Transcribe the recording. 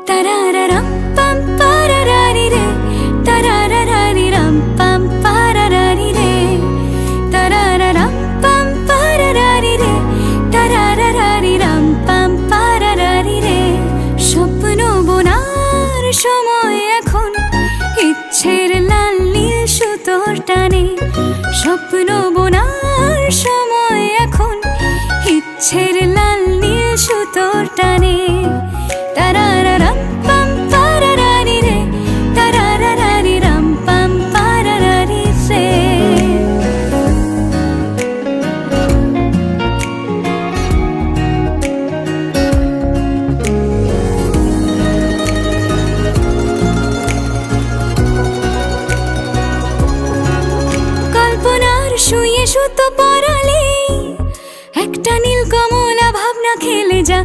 Tarararam pam pararari re, tarararari ram pam pararari re, tarararam pam pararari re, tarararari ram pam pararari re. স্বপ্ন বোনার সময় এখন, ইচ্ছের লাল নীল সুতোর টানে। স্বপ্ন বোনার সময় এখন, ইচ্ছের লাল নীল সুতোর টানে। তারারারাম পাম পারারারি রে, তারারারারি রাম পাম পারারারি রে। কল্পনার শুয়ে সুতো পরালে একটা নীল কমলা ভাবনা খেলে যা